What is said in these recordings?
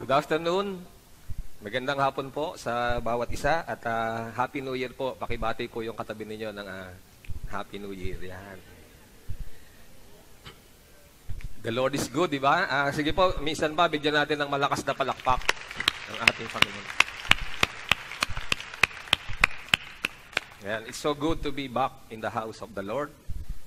Good afternoon. Magandang hapon po sa bawat isa at Happy New Year po. Pakibati po yung katabi ninyo ng Happy New Year. Yan. The Lord is good, di ba? Sige po, minsan ba, bigyan natin ng malakas na palakpak ng ating Panginoon. Yan. It's so good to be back in the house of the Lord.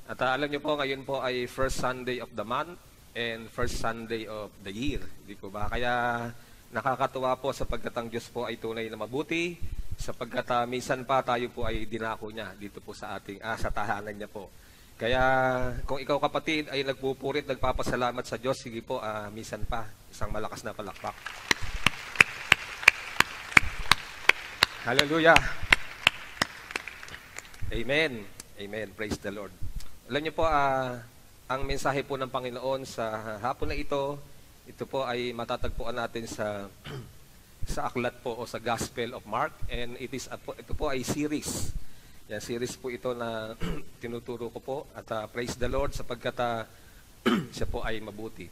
At alam niyo po, ngayon po ay first Sunday of the month and first Sunday of the year. Di po ba? Kaya nakakatuwa po sapagkat ang Diyos po ay tunay na mabuti, sapagkat minsan pa tayo po ay dinako niya dito po sa ating sa tahanan niya po. Kaya kung ikaw kapatid ay nagpupurit, nagpapasalamat sa Diyos, sige po, minsan pa, isang malakas na palakpak. Hallelujah. Amen. Amen. Praise the Lord. Alam niyo po, ang mensahe po ng Panginoon sa hapon na ito po ay matatagpuan natin sa aklat po o sa Gospel of Mark, and ito po ay series. Yan, series po ito na tinuturo ko po at praise the Lord sapagkat siya po ay mabuti.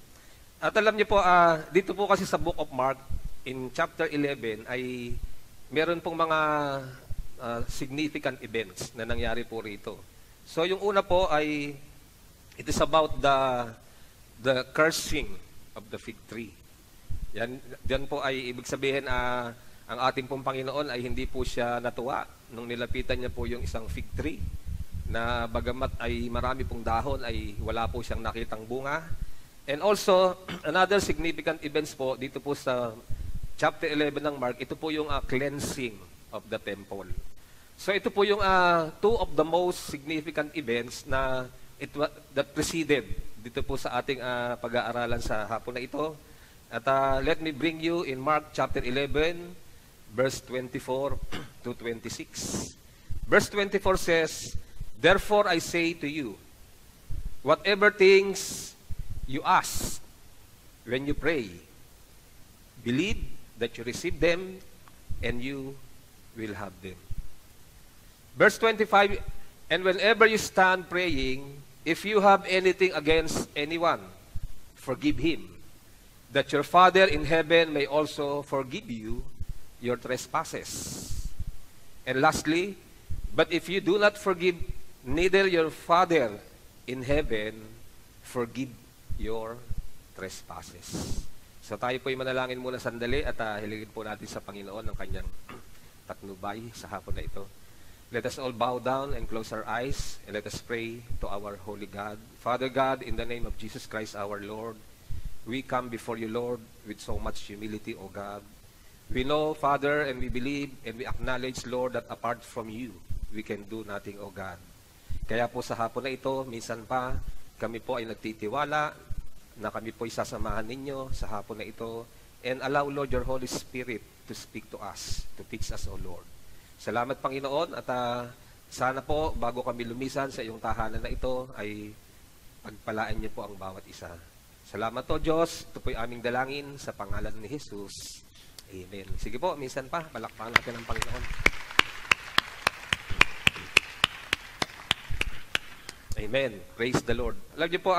At alam niyo po, dito po kasi sa Book of Mark, in chapter 11 ay meron pong mga significant events na nangyari po rito. So yung una po ay it is about the cursing of the fig tree. Yan po ay ibig sabihin ang ating pong Panginoon ay hindi po siya natuwa nung nilapitan niya po yung isang fig tree na bagamat ay marami pong dahon ay wala po siyang nakitang bunga. And also, another significant events po dito po sa chapter 11 ng Mark, ito po yung cleansing of the temple. So ito po yung two of the most significant events na that preceded dito po sa ating pag-aaralan sa hapon na ito. At let me bring you in Mark chapter 11, verse 24 to 26. Verse 24 says, "Therefore I say to you, whatever things you ask when you pray, believe that you receive them and you will have them." Verse 25, "And whenever you stand praying, if you have anything against anyone, forgive him, that your Father in heaven may also forgive you your trespasses. And lastly, but if you do not forgive, neither your Father in heaven forgive your trespasses." So tayo po ay manalangin muna sandali at hilingin po natin sa Panginoon ang kanyang patnubay sa hapon na ito. Let us all bow down and close our eyes and let us pray to our holy God. Father God, in the name of Jesus Christ our Lord, we come before you, Lord, with so much humility, O God. We know, Father, and we believe and we acknowledge, Lord, that apart from you, we can do nothing, O God. Kaya po sa hapon na ito, minsan pa, kami po ay nagtitiwala na kami po ay sasamahan ninyo sa hapon na ito, and allow, Lord, your Holy Spirit to speak to us, to teach us, O Lord. Salamat, Panginoon, at sana po, bago kami lumisan sa iyong tahanan na ito, ay pagpalaan niyo po ang bawat isa. Salamat po, Diyos. Ito po'y aming dalangin sa pangalan ni Jesus. Amen. Sige po, minsan pa, palakpakan natin ang Panginoon. Amen. Praise the Lord. Alam niyo po,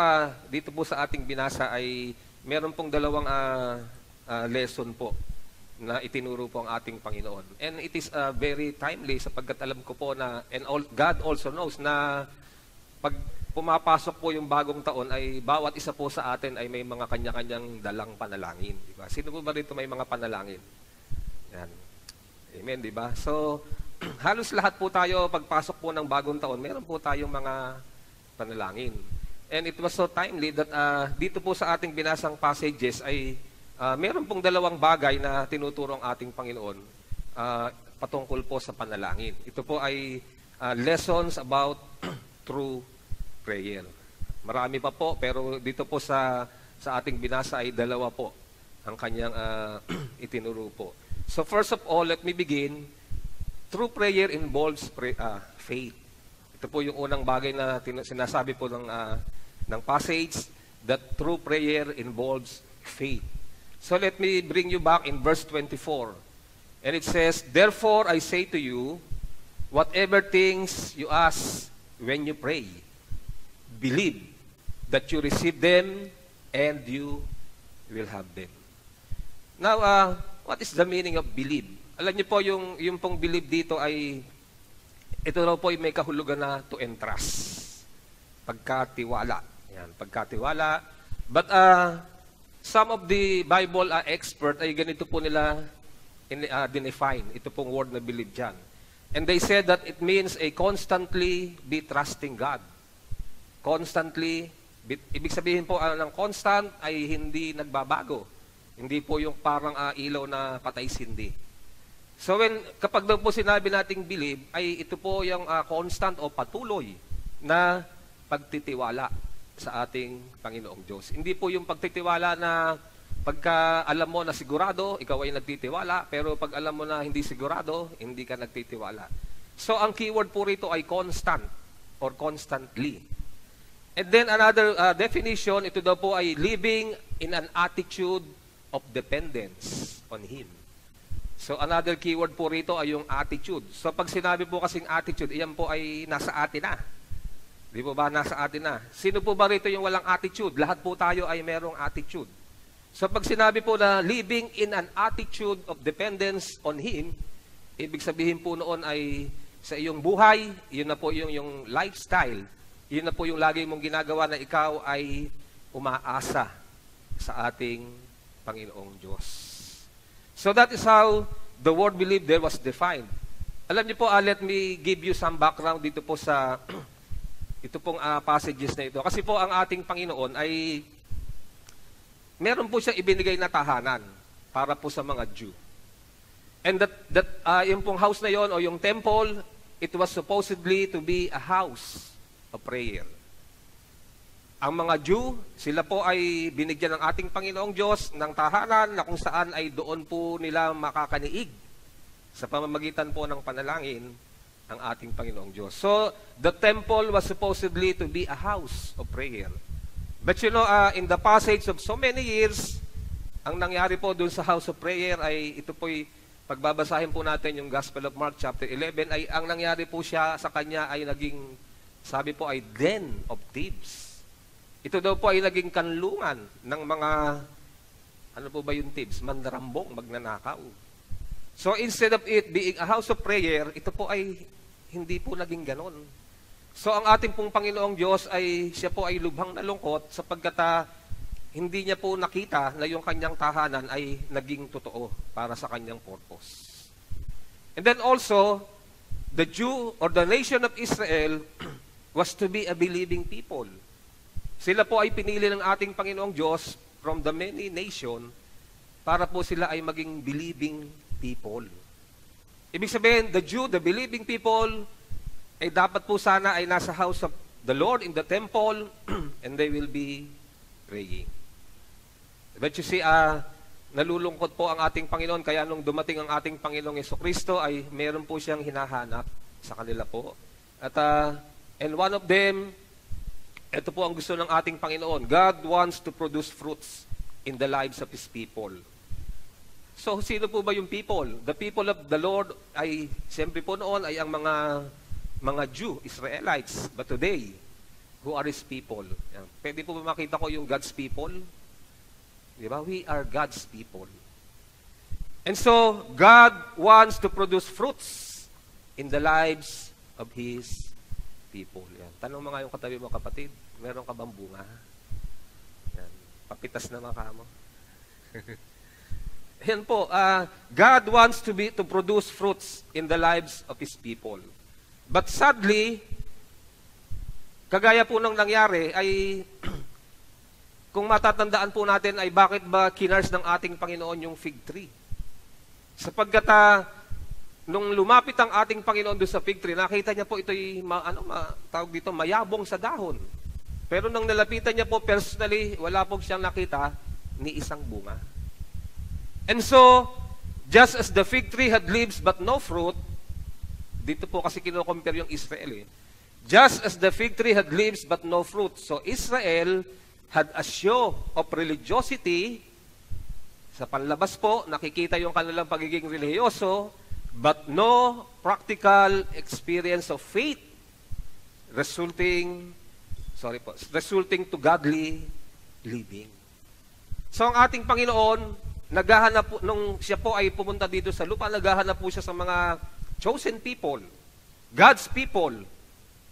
dito po sa ating binasa ay meron pong dalawang lesson po na itinuro po ang ating Panginoon. And it is very timely sapagkat alam ko po na, and God also knows na pag pumapasok po yung bagong taon ay bawat isa po sa atin ay may mga kanya-kanyang dalang panalangin. Diba? Sino po ba rito may mga panalangin? Yan. Amen, di ba? So, halos lahat po tayo pagpasok po ng bagong taon, meron po tayong mga panalangin. And it was so timely that dito po sa ating binasang passages ay meron pong dalawang bagay na tinuturo ang ating Panginoon patungkol po sa panalangin. Ito po ay lessons about true prayer. Marami pa po, pero dito po sa ating binasa ay dalawa po ang kanyang itinuro po. So first of all, let me begin. True prayer involves faith. Ito po yung unang bagay na sinasabi po ng passage, that true prayer involves faith. So let me bring you back in verse 24. And it says, "Therefore I say to you, whatever things you ask when you pray, believe that you receive them and you will have them." Now, what is the meaning of believe? Alam niyo po, yung pong believe dito ay, ito raw po ay may kahulugan na to entrust. Pagkatiwala. Yan, pagkatiwala. But some of the Bible expert ay ganito po nila define. Ito pong word na believe dyan. And they said that it means a constantly be trusting God. Constantly, ibig sabihin po ng constant ay hindi nagbabago. Hindi po yung parang ilaw na patay-sindi. So kapag daw po sinabi nating believe, ay ito po yung constant o patuloy na pagtitiwala sa ating Panginoong Diyos. Hindi po yung pagtitiwala na pagka alam mo na sigurado, ikaw ay nagtitiwala, pero pag alam mo na hindi sigurado, hindi ka nagtitiwala. So ang keyword po rito ay constant or constantly. And then another definition, ito daw po ay living in an attitude of dependence on Him. So another keyword po rito ay yung attitude. So pag sinabi po kasing attitude, iyan po ay nasa atin na. Di po ba nasa atin na? Sino po ba rito yung walang attitude? Lahat po tayo ay merong attitude. So pag sinabi po na living in an attitude of dependence on Him, ibig sabihin po noon ay sa iyong buhay, yun na po yung lifestyle, yun na po yung lagi mong ginagawa na ikaw ay umaasa sa ating Panginoong Diyos. So that is how the word believe there was defined. Alam niyo po, let me give you some background dito po sa ito pong passages na ito. Kasi po ang ating Panginoon ay meron po siyang ibinigay na tahanan para po sa mga Jew. And yung pong house na yon o yung temple, it was supposedly to be a house of prayer. Ang mga Jew, sila po ay binigyan ng ating Panginoong Diyos ng tahanan na kung saan ay doon po nila makakaniig sa pamamagitan po ng panalangin ang ating Panginoong Diyos. So, the temple was supposedly to be a house of prayer. But you know, in the passage of so many years, ang nangyari po dun sa house of prayer ay, ito po'y, pagbabasahin po natin yung Gospel of Mark chapter 11, ay ang nangyari po siya sa kanya ay naging, sabi po ay den of thieves. Ito daw po ay naging kanlungan ng mga, ano po ba yung thieves? Mandarambong, magnanakaw. So instead of it being a house of prayer, ito po ay hindi po naging ganon. So ang ating pong Panginoong Diyos ay siya po ay lubhang nalungkot sapagkat hindi niya po nakita na yung kanyang tahanan ay naging totoo para sa kanyang purpose. And then also, the Jew or the nation of Israel was to be a believing people. Sila po ay pinili ng ating Panginoong Diyos from the many nation para po sila ay maging believing people. Ibig sabihin, the Jew, the believing people, ay dapat po sana ay nasa house of the Lord in the temple and they will be praying. But you see, nalulungkot po ang ating Panginoon kaya nung dumating ang ating Panginoong Jesucristo ay meron po siyang hinahanap sa kanila po. At and one of them, ito po ang gusto ng ating Panginoon. God wants to produce fruits in the lives of His people. So, sino po ba yung people? The people of the Lord ay, siyempre po noon ay ang mga Jew, Israelites. But today, who are His people? Yan. Pwede po ba makita ko yung God's people? Di ba? We are God's people. And so, God wants to produce fruits in the lives of His people. Yan. Tanong mo nga yung katabi mo, kapatid, meron ka bang bunga? Yan. Papitas na mga mo. Yan po, God wants to produce fruits in the lives of His people. But sadly, kagaya po nang nangyari ay kung matatandaan po natin ay bakit ba kinars ng ating Panginoon yung fig tree? Sapagkat nung lumapit ang ating Panginoon doon sa fig tree, nakita niya po ito'y tawag dito, mayabong sa dahon. Pero nang nalapitan niya po personally, wala po siyang nakita ni isang bunga. And so, just as the fig tree had leaves but no fruit, dito po kasi kino-compare yung Israel. Just as the fig tree had leaves but no fruit. So Israel had a show of religiosity. Sa panlabas po, nakikita yung kanilang pagiging religyoso, but no practical experience of faith resulting to godly living. So ang ating Panginoon, naghahanap po, nung siya po ay pumunta dito sa lupa, naghahanap po siya sa mga chosen people, God's people,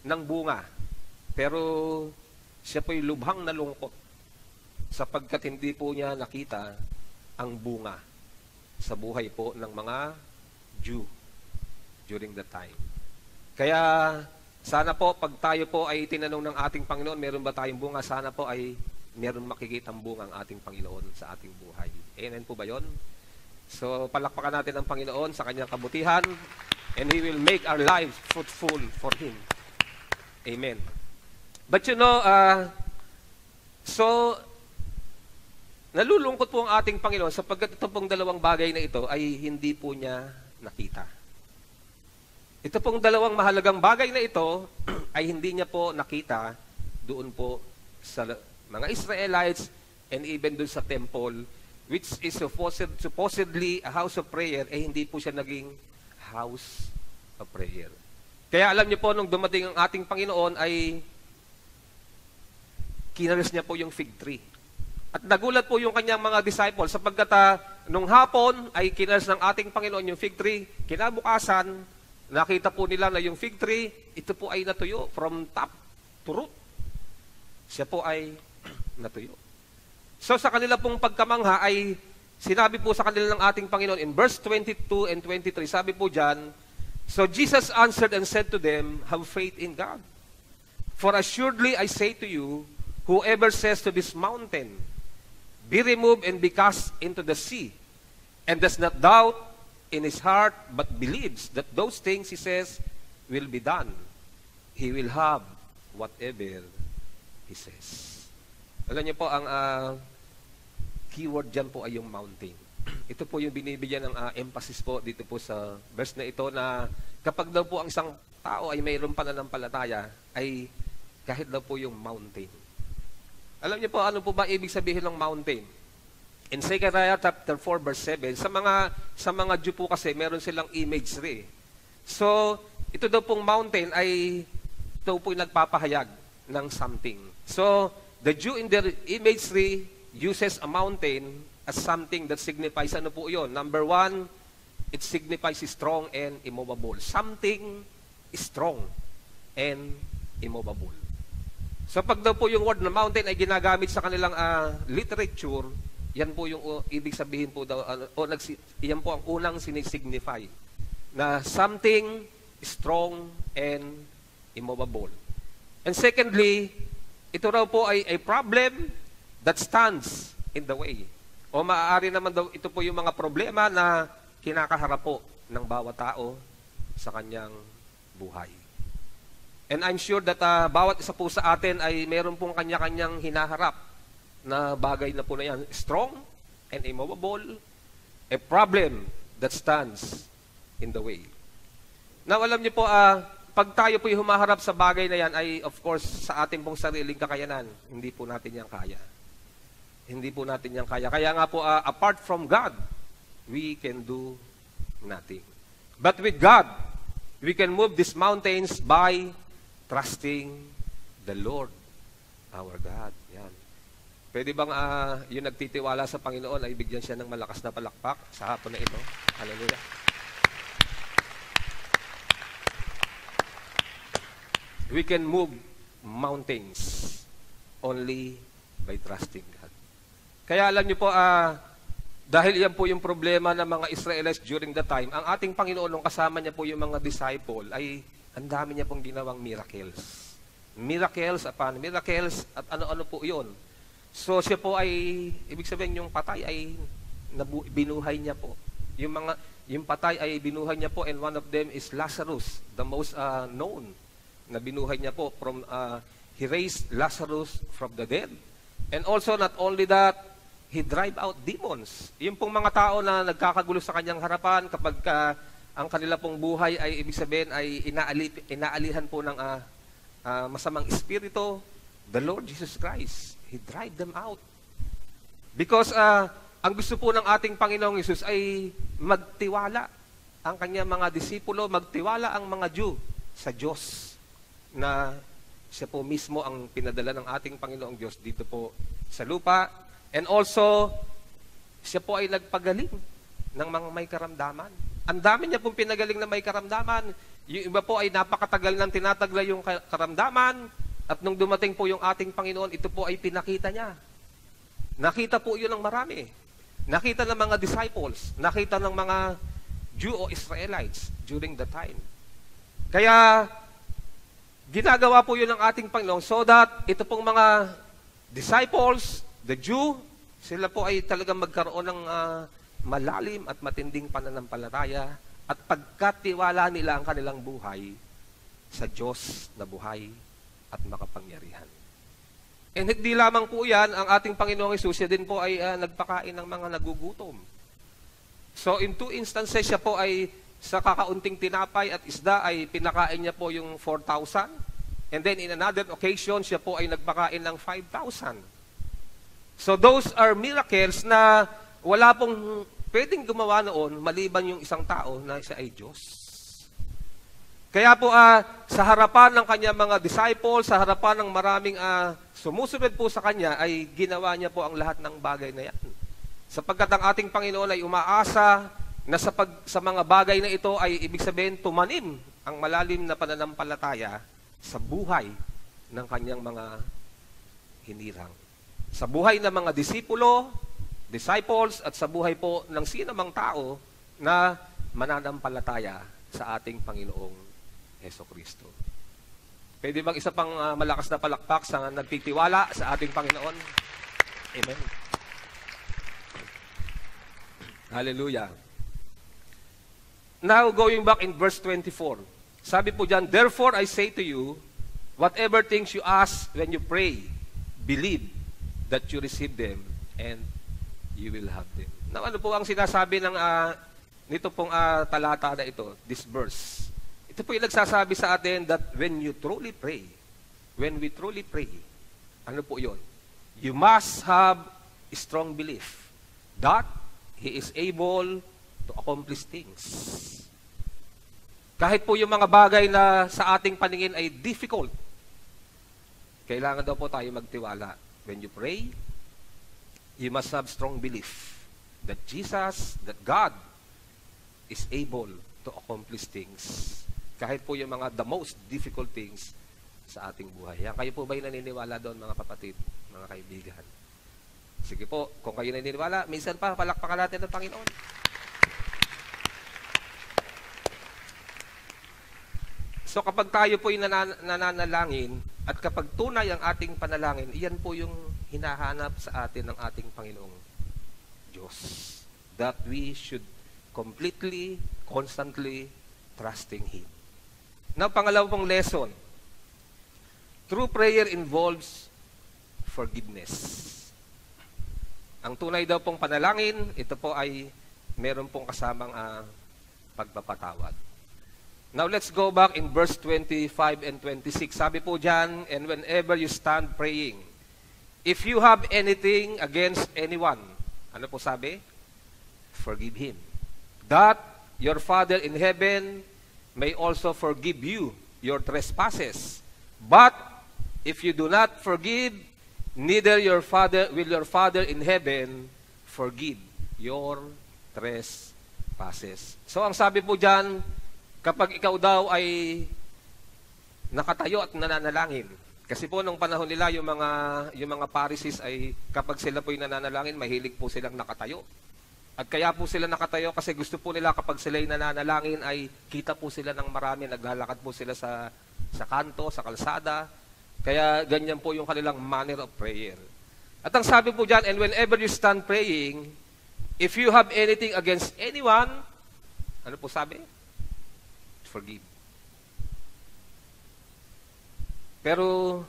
ng bunga. Pero siya po'y lubhang nalungkot sapagkat hindi po niya nakita ang bunga sa buhay po ng mga Jew during that time. Kaya sana po pag tayo po ay tinanong ng ating Panginoon, meron ba tayong bunga? Sana po ay meron makikitang bunga ang ating Panginoon sa ating buhay. Amen po ba yun? So palakpakan natin ang Panginoon sa kanyang kabutihan, and He will make our lives fruitful for Him. Amen. But you know, so nalulungkot po ang ating Panginoon sapagkat ito pong dalawang bagay na ito ay hindi po niya nakita. Ito pong dalawang mahalagang bagay na ito ay hindi niya po nakita doon po sa mga Israelites and even doon sa temple, which is supposedly a house of prayer, eh hindi po siya naging house of prayer. Kaya alam niyo po, nung dumating ang ating Panginoon ay kinalas niya po yung fig tree. At nagulat po yung kanyang mga disciples sapagkat nung hapon ay kinalas ng ating Panginoon yung fig tree. Kinabukasan, nakita po nila na yung fig tree, ito po ay natuyo from top to root. Siya po ay natuyo. So sa kanila pong pagkamangha ay sinabi po sa kanila ng ating Panginoon in verse 22 and 23, sabi po dyan, so Jesus answered and said to them, have faith in God. For assuredly I say to you, whoever says to this mountain, be removed and be cast into the sea, and does not doubt in his heart, but believes that those things he says will be done, he will have whatever he says. Alam niyo po, ang keyword dyan po ay yung mountain. Ito po yung binibigyan ng emphasis po dito po sa verse na ito, na kapag daw po ang isang tao ay mayroong pananampalataya, ay kahit daw po yung mountain. Alam niyo po, ano po ba ibig sabihin ng mountain? In Zechariah chapter 4 verse 7, sa mga Jew po kasi meron silang imagery. So, ito daw pong mountain ay ito po yung nagpapahayag ng something. So, the Jew in their imagery uses a mountain as something that signifies, ano po yun? Number one, it signifies strong and immovable. Something strong and immovable. So pag daw po yung word na mountain ay ginagamit sa kanilang literature, yan po yung ibig sabihin po daw, yan po ang unang sinisignify na something strong and immovable. And secondly, ito raw po ay a problem that stands in the way. O maaari naman daw, ito po yung mga problema na kinakaharap po ng bawat tao sa kanyang buhay. And I'm sure that bawat isa po sa atin ay meron pong kanya-kanyang hinaharap na bagay na po na yan. Strong and immovable, a problem that stands in the way. Now, alam niyo po, pag tayo po humaharap sa bagay na yan ay of course sa ating pong sariling kakayanan, hindi po natin yan kaya. Hindi po natin yan kaya. Kaya nga po, apart from God, we can do nothing. But with God, we can move these mountains by trusting the Lord, our God. Yan. Pwede bang yung nagtitiwala sa Panginoon ay bigyan siya ng malakas na palakpak sa hapon na ito? Hallelujah. We can move mountains only by trusting God. Kaya alam niyo po, dahil yan po yung problema ng mga Israelites during the time, ang ating Panginoon, nung kasama niya po yung mga disciple, ay ang dami niya pong ginawang miracles. Miracles upon miracles, at ano-ano po yun. So siya po ay, ibig sabihin yung patay ay binuhay niya po. Yung patay ay binuhay niya po, and one of them is Lazarus, the most known na binuhay niya po. He raised Lazarus from the dead. And also, not only that, He drive out demons. Yung pong mga tao na nagkakagulo sa kanyang harapan, kapag ang kanila pong buhay ay ibig sabihin ay inaalihan po ng masamang espiritu, the Lord Jesus Christ, He drive them out. Because ang gusto po ng ating Panginoong Hesus ay magtiwala ang kanyang mga disipulo, magtiwala ang mga Jew sa Diyos na siya po mismo ang pinadala ng ating Panginoong Diyos dito po sa lupa. And also, Siya po ay nagpagaling ng mga may karamdaman. Ang dami niya pong pinagaling na may karamdaman. Yung iba po ay napakatagal nang tinataglay yung karamdaman, at nung dumating po yung ating Panginoon, ito po ay pinakita niya. Nakita po yun ng marami. Nakita ng mga disciples, nakita ng mga Jew o Israelites during the time. Kaya, ginagawa po yun ng ating Panginoon so that ito pong mga disciples, the Jew, sila po ay talagang magkaroon ng malalim at matinding pananampalataya at pagkatiwala nila ang kanilang buhay sa Diyos na buhay at makapangyarihan. And hindi lamang po yan, ang ating Panginoong Hesus, siya din po ay nagpakain ng mga nagugutom. So in 2 instances, siya po ay sa kakaunting tinapay at isda ay pinakain niya po yung 4,000. And then in another occasion, siya po ay nagpakain ng 5,000. So those are miracles na wala pong pwedeng gumawa noon maliban yung isang tao na siya ay Diyos. Kaya po sa harapan ng kanyang mga disciples, sa harapan ng maraming sumusunod po sa kanya, ay ginawa niya po ang lahat ng bagay na yan. Sapagkat ang ating Panginoon ay umaasa na sa mga bagay na ito ay ibig sabihin tumanim ang malalim na pananampalataya sa buhay ng kanyang mga hinirang. Sa buhay ng mga disciples, at sa buhay po ng sinamang tao na mananampalataya sa ating Panginoong Hesukristo. Pwede bang isa pang malakas na palakpak sa nagtitiwala sa ating Panginoon? Amen. Hallelujah. Now, going back in verse 24. Sabi po dyan, therefore I say to you, whatever things you ask when you pray, believe that you receive them and you will have them. Now, ano po ang sinasabi ng nito pong talata na ito, this verse? Ito po yung nagsasabi sa atin that when we truly pray, ano po yun? You must have a strong belief that He is able to accomplish things. Kahit po yung mga bagay na sa ating paningin ay difficult, kailangan daw po tayo magtiwala. When you pray, you must have strong belief that that God is able to accomplish things. Kahit po yung mga the most difficult things sa ating buhay. Yan, kayo po ba yung naniniwala doon, mga kapatid, mga kaibigan? Sige po, kung kayo naniniwala, minsan pa, palakpakan natin ang Panginoon. So kapag tayo po yung nananalangin, at kapag tunay ang ating panalangin, iyan po yung hinahanap sa atin ng ating Panginoong Diyos. That we should completely, constantly trusting Him. Now, pangalawang lesson. True prayer involves forgiveness. Ang tunay daw pong panalangin, ito po ay meron pong kasamang pagpapatawad. Now, let's go back in verse 25 and 26. Sabi po dyan, and whenever you stand praying, if you have anything against anyone, ano po sabi? Forgive him. That your Father in heaven may also forgive you your trespasses. But if you do not forgive, neither your Father in heaven forgive your trespasses. So ang sabi po dyan, kapag ikaw daw ay nakatayo at nananalangin, kasi po nung panahon nila, yung mga Pharisees ay kapag sila po yung nananalangin, mahilig po silang nakatayo. At kaya po sila nakatayo kasi gusto po nila kapag sila yung nananalangin ay kita po sila ng marami, naglalakad po sila sa kanto, sa kalsada. Kaya ganyan po yung kanilang manner of prayer. At ang sabi po dyan, and whenever you stand praying, if you have anything against anyone, ano po sabi? Forgive. Pero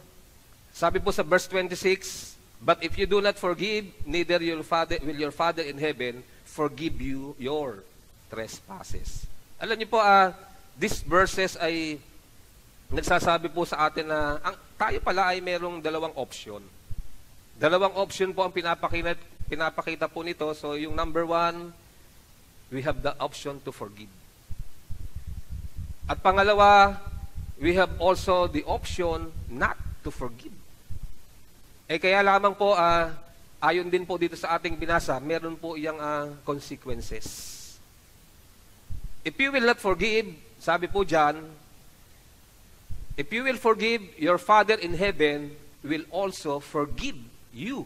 sabi po sa verse 26, but if you do not forgive, neither will your Father in heaven forgive you your trespasses. Alam niyo po, these verses ay nagsasabi po sa atin na tayo pala ay merong dalawang option. Dalawang option po ang pinapakita po nito. So yung number 1, we have the option to forgive. At pangalawa, we have also the option not to forgive. Kaya lamang po, ayon din po dito sa ating binasa, meron po iyang consequences. If you will not forgive, sabi po dyan, if you will forgive, your Father in heaven will also forgive you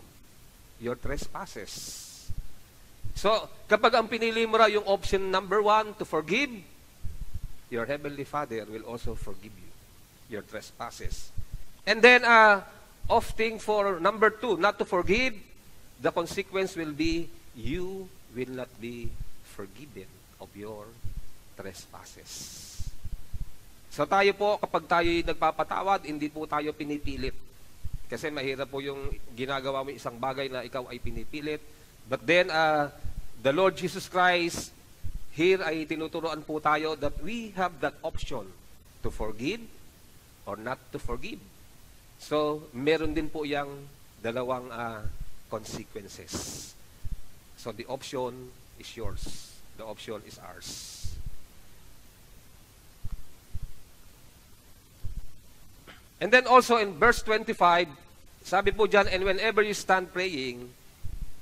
your trespasses. So, kapag ang pinili mo raw yung option number 1, to forgive, your Heavenly Father will also forgive you your trespasses. And then, opting for number 2, not to forgive, the consequence will be, you will not be forgiven of your trespasses. So tayo po, kapag tayo nagpapatawad, hindi po tayo pinipilit. Kasi mahirap po yung ginagawa mo isang bagay na ikaw ay pinipilit. But then, the Lord Jesus Christ, here ay tinuturoan po tayo that we have that option to forgive or not to forgive. So, meron din po yung dalawang consequences. So, the option is yours. The option is ours. And then also in verse 25, sabi po dyan, and whenever you stand praying,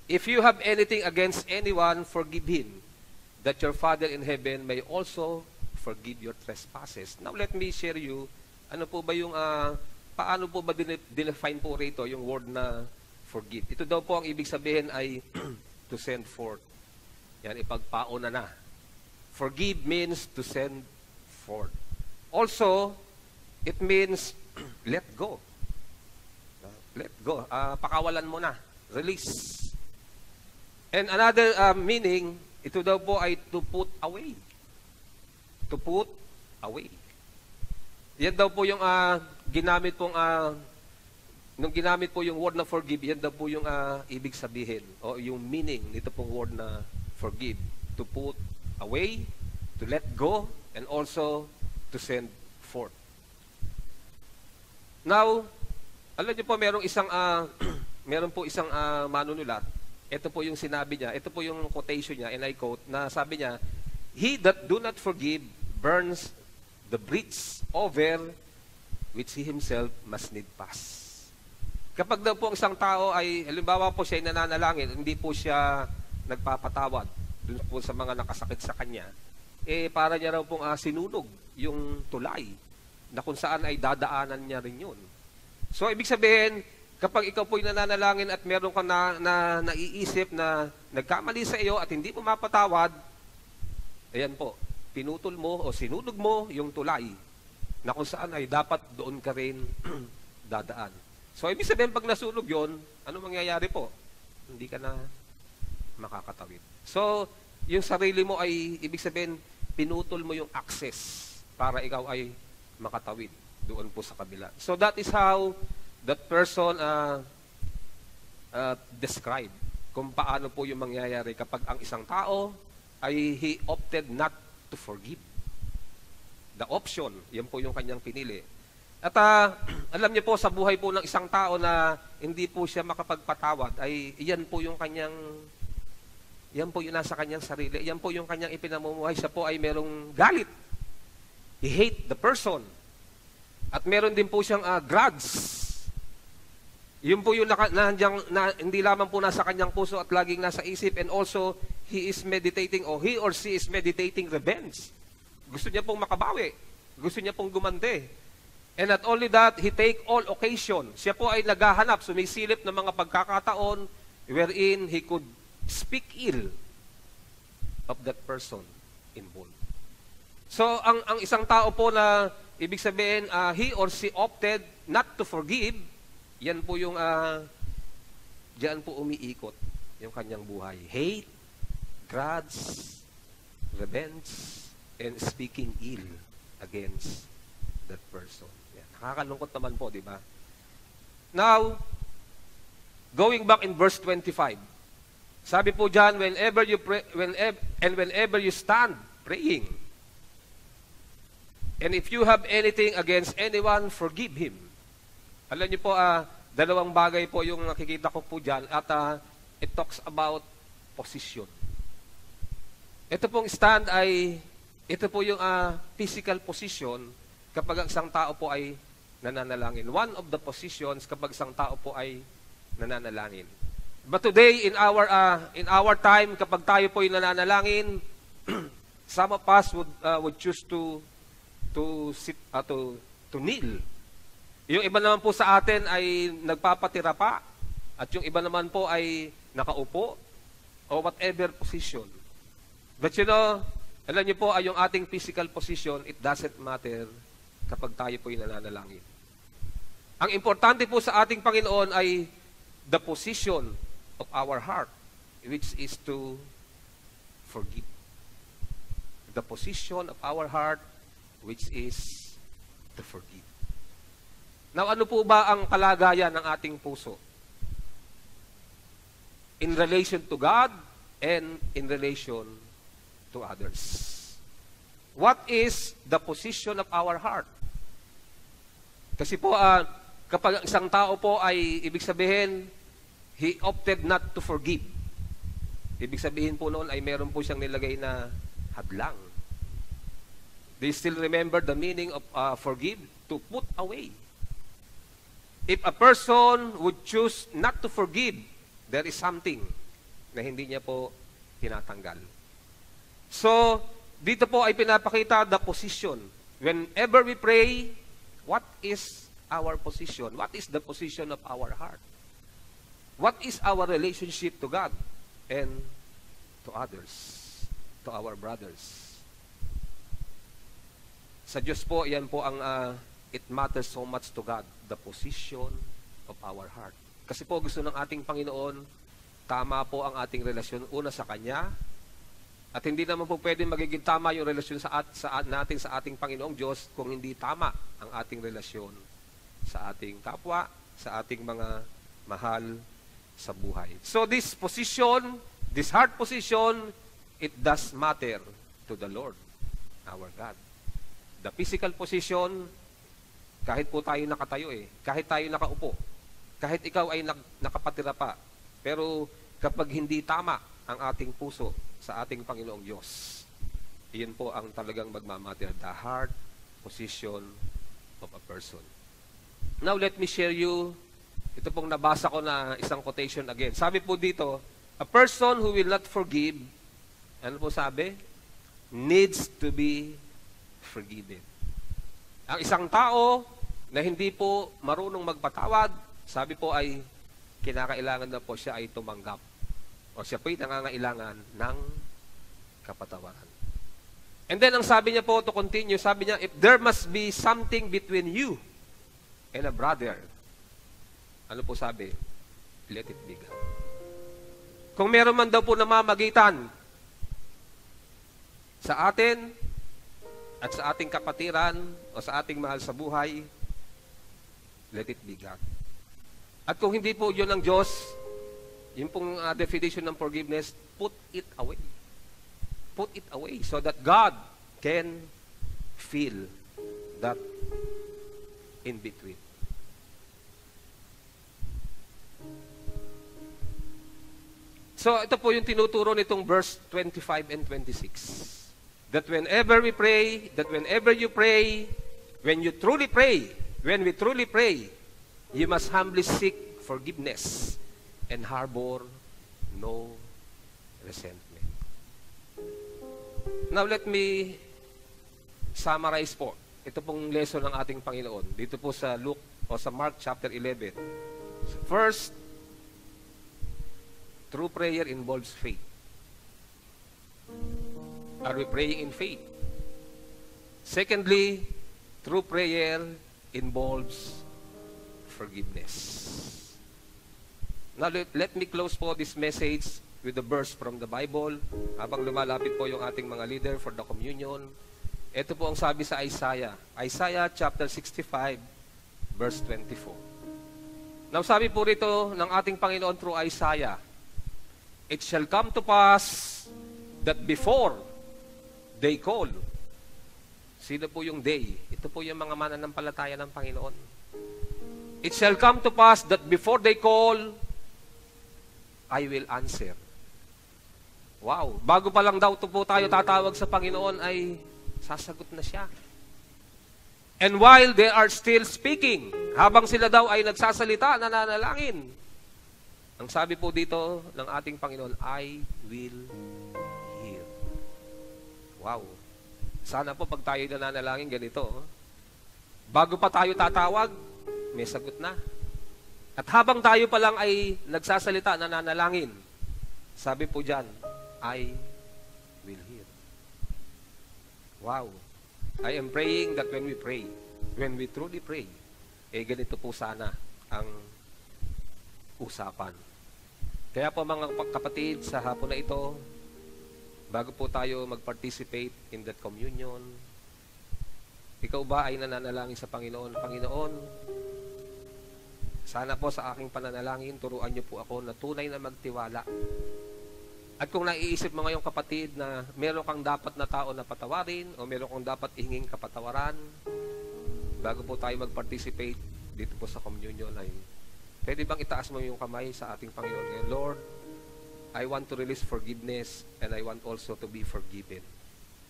if you have anything against anyone, forgive him, that your Father in heaven may also forgive your trespasses. Now let me share you, ano po ba yung, paano po ba define po rito yung word na forgive? Ito daw po ang ibig sabihin ay to send forth. Yan, ipagpauna na. Forgive means to send forth. Also, it means let go. Let go. Pakawalan mo na. Release. And another meaning, ito daw po ay to put away. To put away. Yan daw po yung ginamit pong, nung ginamit po yung word na forgive, yan daw po yung ibig sabihin, o yung meaning nito pong word na forgive. To put away, to let go, and also to send forth. Now, alam niyo po, meron po isang manunulat. Ito po yung sinabi niya, ito po yung quotation niya, and I quote, na sabi niya, he that do not forgive burns the bridge over which he himself must need pass. Kapag daw po ang isang tao ay, halimbawa po siya ay nananalangin, hindi po siya nagpapatawad dun po sa mga nakasakit sa kanya, para niya raw pong sinunog yung tulay na kung saan ay dadaanan niya rin yun. So, ibig sabihin, kapag ikaw po'y nananalangin at meron ka na naiisip na nagkamali sa iyo at hindi mo mapatawad, ayan po, pinutol mo o sinunog mo yung tulay na kung saan ay dapat doon ka rin dadaan. So, ibig sabihin, pag nasunog yun, ano mangyayari po? Hindi ka na makakatawid. So, yung sarili mo ay, ibig sabihin, pinutol mo yung access para ikaw ay makatawid doon po sa kabila. So that is how that person described kung paano po yung mangyayari kapag ang isang tao ay he opted not to forgive. The option, yan po yung kanyang pinili. At alam niyo po, sa buhay po ng isang tao na hindi po siya makapagpatawad, ay yan po yung kanyang, yan po yung nasa kanyang sarili, yan po yung kanyang ipinamumuhay. Siya po ay merong galit. He hate the person. At meron din po siyang grudge. Yun po yung hindi lamang po nasa kanyang puso at laging nasa isip. And also, he is meditating or he or she is meditating revenge. Gusto niya pong makabawi. Gusto niya pong gumante. And not only that, he take all occasion. Siya po ay naghahanap, sumisilip ng mga pagkakataon wherein he could speak ill of that person involved. So, ang isang tao po na, ibig sabihin, he or she opted not to forgive, yan po yung, diyan po umiikot yung kanyang buhay. Hate, grudge, revenge, and speaking ill against that person. Yan. Nakakalungkot naman po, di ba? Now, going back in verse 25, sabi po diyan, whenever you pray, whenever you stand praying, and if you have anything against anyone, forgive him. Alam niyo po, dalawang bagay po yung nakikita ko po dyan, at it talks about position. Ito pong stand ay, ito po yung physical position kapag ang isang tao po ay nananalangin. One of the positions kapag isang tao po ay nananalangin. But today, in our time, kapag tayo po ay nananalangin, some of us would choose to sit, to kneel. Yung iba naman po sa atin ay nagpapatira pa, at yung iba naman po ay nakaupo, o whatever position. But you know, alam niyo po, ay yung ating physical position, it doesn't matter kapag tayo po ay nananalangin. Ang importante po sa ating Panginoon ay the position of our heart, which is to forgive. The position of our heart, which is to forgive. Now, ano po ba ang kalagayan ng ating puso? In relation to God and in relation to others. What is the position of our heart? Kasi po, kapag isang tao po ay, ibig sabihin, he opted not to forgive. Ibig sabihin po noon ay meron po siyang nilagay na hadlang. Do you still remember the meaning of forgive? To put away. If a person would choose not to forgive, there is something na hindi niya po tinatanggal. So, dito po ay pinapakita the position. Whenever we pray, what is our position? What is the position of our heart? What is our relationship to God and to others, to our brothers? Sa Diyos po, yan po ang it matters so much to God, the position of our heart. Kasi po gusto ng ating Panginoon, tama po ang ating relasyon una sa Kanya, at hindi naman po pwedeng magiging tama yung relasyon natin sa ating Panginoong Diyos kung hindi tama ang ating relasyon sa ating kapwa, sa ating mga mahal sa buhay. So this position, this heart position, it does matter to the Lord, our God. The physical position, kahit po tayo nakatayo kahit tayo nakaupo, kahit ikaw ay nakapatira pa, pero kapag hindi tama ang ating puso sa ating Panginoong Diyos, iyon po ang talagang magmamatter, the heart position of a person. Now let me share you, ito pong nabasa ko na isang quotation again. Sabi po dito, a person who will not forgive, ano po sabi? Needs to be forgiven. Ang isang tao na hindi po marunong magpatawad, sabi po ay kinakailangan na po siya ay tumanggap. O siya po ay nangangailangan ng kapatawaran. And then ang sabi niya po, to continue, sabi niya, if there must be something between you and a brother, ano po sabi? Let it be God. Kung meron man daw po namamagitan sa atin at sa ating kapatiran o sa ating mahal sa buhay, let it be God. At kung hindi po yun ang Diyos, yung pong definition ng forgiveness, put it away. Put it away so that God can feel that in between. So ito po yung tinuturo nitong verse 25 and 26. That whenever we pray, that whenever you pray, when you truly pray, when we truly pray, you must humbly seek forgiveness and harbor no resentment. Now let me summarize po. Ito pong lesson ng ating Panginoon. Dito po sa Luke o sa Mark chapter 11. First, true prayer involves faith. Are we praying in faith? Secondly, true prayer involves forgiveness. Now, let me close po this message with the verse from the Bible. Habang lumalapit po yung ating mga leader for the communion. Ito po ang sabi sa Isaiah. Isaiah chapter 65, verse 24. Now, sabi po rito ng ating Panginoon through Isaiah, it shall come to pass that before they call. Sino po yung they? Ito po yung mga mananampalataya ng Panginoon. It shall come to pass that before they call, I will answer. Wow! Bago pa lang daw po tayo tatawag sa Panginoon, ay sasagot na siya. And while they are still speaking, habang sila daw ay nagsasalita, nananalangin, Ang sabi po dito ng ating Panginoon, I will heal. Wow. Sana po pag tayo nananalangin ganito, bago pa tayo tatawag, may sagot na. At habang tayo pa lang ay nagsasalita, nananalangin, sabi po dyan, I will heal. Wow. I am praying that when we truly pray, ganito po sana ang usapan. Kaya po mga kapatid, sa hapon na ito, bago po tayo mag-participate in that communion, ikaw ba ay nananalangin sa Panginoon? Panginoon, sana po sa aking pananalangin, turuan niyo po ako na tunay na magtiwala. At kung naiisip mo ngayong kapatid na meron kang dapat na tao na patawarin o meron kang dapat ihinging kapatawaran, bago po tayo mag-participate dito po sa communion ay pwede bang itaas mo yung kamay sa ating Panginoon ngayon? Lord, I want to release forgiveness and I want also to be forgiven.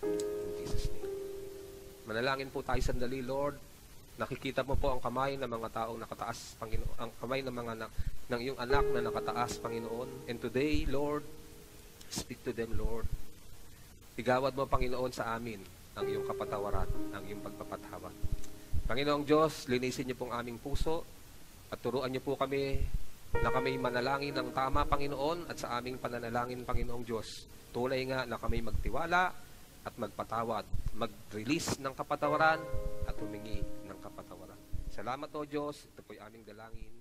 In Jesus' name. Manalangin po tayo sandali, Lord. Nakikita mo po ang kamay ng mga taong nakataas, Panginoon. Ang kamay ng mga ng iyong anak na nakataas, Panginoon. And today, Lord, speak to them, Lord. Igawad mo, Panginoon, sa amin ang iyong kapatawaran, ang iyong pagpapatawad. Panginoong Diyos, linisin niyo pong aming puso at turuan niyo po kami na kami manalangin ng tama, Panginoon, at sa aming pananalangin, Panginoong Diyos. Tunay nga na kami magtiwala at magpatawad, mag-release ng kapatawaran at humingi ng kapatawaran. Salamat o Diyos, ito po'y aming dalangin.